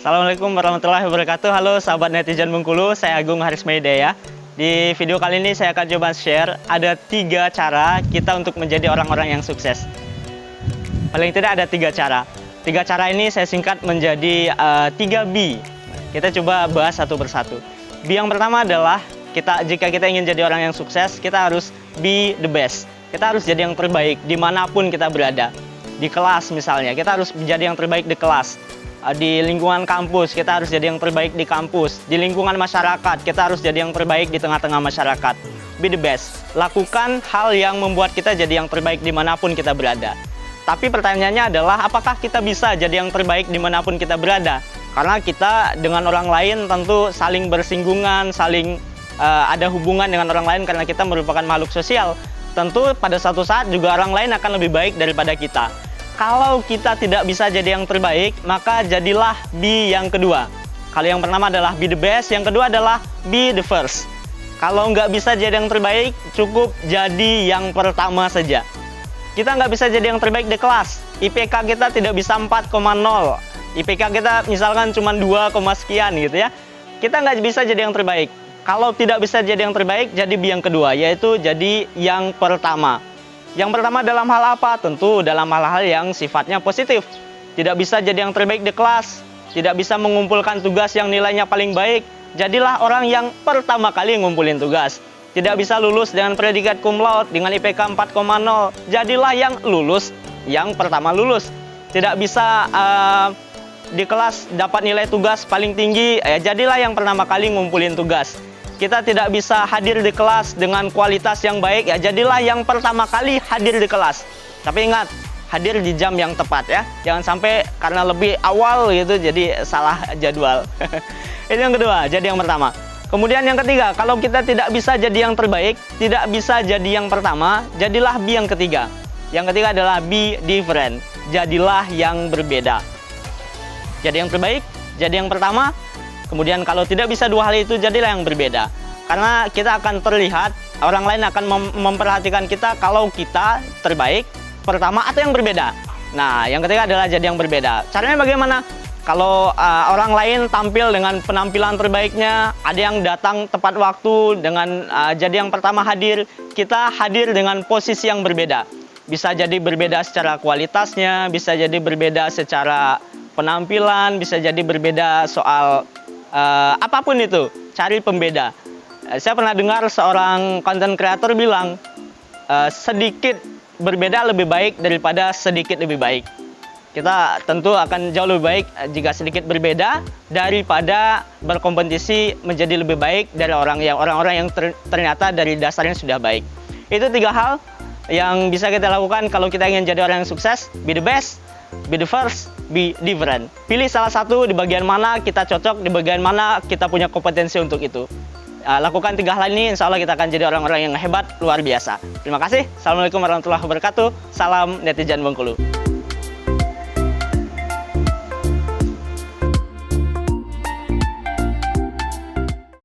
Assalamualaikum warahmatullahi wabarakatuh. Halo sahabat netizen Bengkulu, saya Agung Harismaidaya. Di video kali ini saya akan coba share ada 3 cara kita untuk menjadi orang-orang yang sukses. Paling tidak ada 3 cara. 3 cara ini saya singkat menjadi 3 B. Kita coba bahas satu persatu. B yang pertama adalah jika kita ingin jadi orang yang sukses, kita harus be the best. Kita harus jadi yang terbaik dimanapun kita berada. Di kelas misalnya, kita harus menjadi yang terbaik di kelas. Di lingkungan kampus, kita harus jadi yang terbaik di kampus. Di lingkungan masyarakat, kita harus jadi yang terbaik di tengah-tengah masyarakat. Be the best. Lakukan hal yang membuat kita jadi yang terbaik dimanapun kita berada. Tapi pertanyaannya adalah, apakah kita bisa jadi yang terbaik dimanapun kita berada? Karena kita dengan orang lain tentu saling bersinggungan, saling ada hubungan dengan orang lain karena kita merupakan makhluk sosial. Tentu pada suatu saat juga orang lain akan lebih baik daripada kita. Kalau kita tidak bisa jadi yang terbaik, maka jadilah be yang kedua. Kalau yang pertama adalah be the best, yang kedua adalah be the first. Kalau nggak bisa jadi yang terbaik, cukup jadi yang pertama saja. Kita nggak bisa jadi yang terbaik di kelas. IPK kita tidak bisa 4,0. IPK kita misalkan cuma 2, sekian gitu ya. Kita nggak bisa jadi yang terbaik. Kalau tidak bisa jadi yang terbaik, jadi be yang kedua, yaitu jadi yang pertama. Yang pertama dalam hal apa? Tentu dalam hal-hal yang sifatnya positif. Tidak bisa jadi yang terbaik di kelas, tidak bisa mengumpulkan tugas yang nilainya paling baik, jadilah orang yang pertama kali ngumpulin tugas. Tidak bisa lulus dengan predikat cum laude, dengan IPK 4,0, jadilah yang lulus, yang pertama lulus. Tidak bisa di kelas dapat nilai tugas paling tinggi, jadilah yang pertama kali ngumpulin tugas. Kita tidak bisa hadir di kelas dengan kualitas yang baik, jadilah yang pertama kali hadir di kelas. Tapi ingat, hadir di jam yang tepat ya. Jangan sampai karena lebih awal gitu jadi salah jadwal. Itu yang kedua, jadi yang pertama. Kemudian yang ketiga, kalau kita tidak bisa jadi yang terbaik, tidak bisa jadi yang pertama, jadilah be yang ketiga. Yang ketiga adalah be different. Jadilah yang berbeda. Jadi yang terbaik, jadi yang pertama. Kemudian kalau tidak bisa dua hal itu, jadilah yang berbeda. Karena kita akan terlihat, orang lain akan memperhatikan kita kalau kita terbaik, pertama atau yang berbeda. Nah, yang ketiga adalah jadi yang berbeda. Caranya bagaimana? Kalau orang lain tampil dengan penampilan terbaiknya, ada yang datang tepat waktu dengan jadi yang pertama hadir, kita hadir dengan posisi yang berbeda. Bisa jadi berbeda secara kualitasnya, bisa jadi berbeda secara penampilan, bisa jadi berbeda soal apapun itu, cari pembeda. Saya pernah dengar seorang content creator bilang, sedikit berbeda lebih baik daripada sedikit lebih baik. Kita tentu akan jauh lebih baik jika sedikit berbeda daripada berkompetisi menjadi lebih baik dari orang-orang yang ternyata dari dasarnya sudah baik. Itu 3 hal yang bisa kita lakukan kalau kita ingin jadi orang yang sukses. Be the best, be the first, be different. Pilih salah satu di bagian mana kita cocok, di bagian mana kita punya kompetensi untuk itu. Lakukan 3 hal ini, insya Allah kita akan jadi orang-orang yang hebat, luar biasa. Terima kasih. Assalamualaikum warahmatullahi wabarakatuh. Salam netizen Bengkulu.